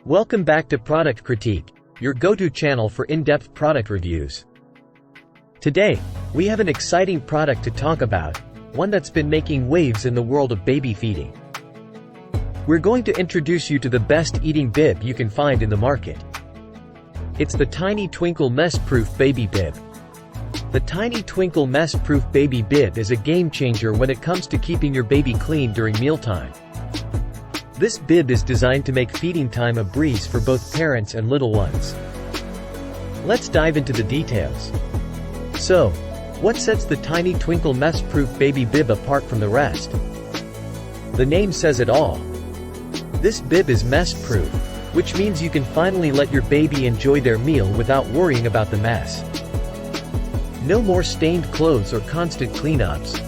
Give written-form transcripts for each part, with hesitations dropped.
Welcome back to Product Critique, your go-to channel for in-depth product reviews. Today, we have an exciting product to talk about, one that's been making waves in the world of baby feeding. We're going to introduce you to the best eating bib you can find in the market. It's the Tiny Twinkle Mess-Proof Baby Bib. The Tiny Twinkle Mess-Proof Baby Bib is a game-changer when it comes to keeping your baby clean during mealtime. This bib is designed to make feeding time a breeze for both parents and little ones. Let's dive into the details. So, what sets the Tiny Twinkle Mess-Proof Baby Bib apart from the rest? The name says it all. This bib is mess-proof, which means you can finally let your baby enjoy their meal without worrying about the mess. No more stained clothes or constant cleanups.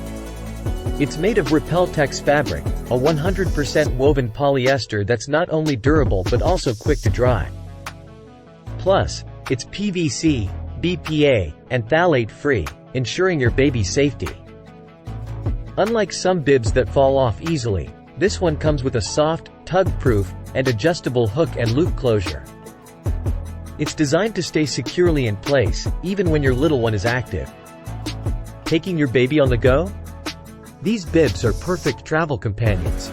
It's made of Repeltex fabric, a 100% woven polyester that's not only durable but also quick to dry. Plus, it's PVC, BPA, and phthalate-free, ensuring your baby's safety. Unlike some bibs that fall off easily, this one comes with a soft, tug-proof, and adjustable hook and loop closure. It's designed to stay securely in place, even when your little one is active. Taking your baby on the go? These bibs are perfect travel companions.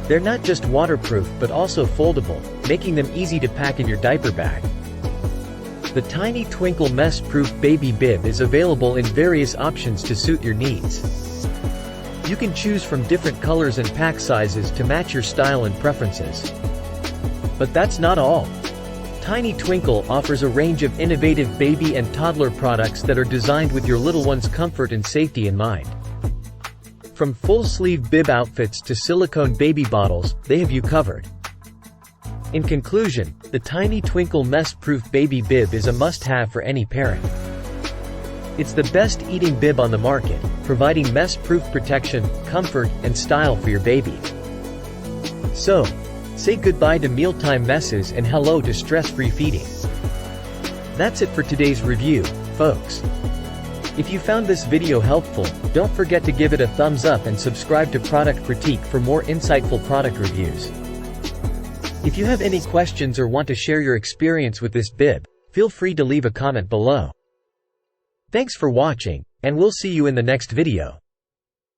They're not just waterproof but also foldable, making them easy to pack in your diaper bag. The Tiny Twinkle Mess-Proof Baby Bib is available in various options to suit your needs. You can choose from different colors and pack sizes to match your style and preferences. But that's not all. Tiny Twinkle offers a range of innovative baby and toddler products that are designed with your little one's comfort and safety in mind. From full-sleeve bib outfits to silicone baby bottles, they have you covered. In conclusion, the Tiny Twinkle Mess-Proof Baby Bib is a must-have for any parent. It's the best eating bib on the market, providing mess-proof protection, comfort, and style for your baby. So, say goodbye to mealtime messes and hello to stress-free feeding. That's it for today's review, folks. If you found this video helpful, don't forget to give it a thumbs up and subscribe to Product Critique for more insightful product reviews. If you have any questions or want to share your experience with this bib, feel free to leave a comment below. Thanks for watching, and we'll see you in the next video.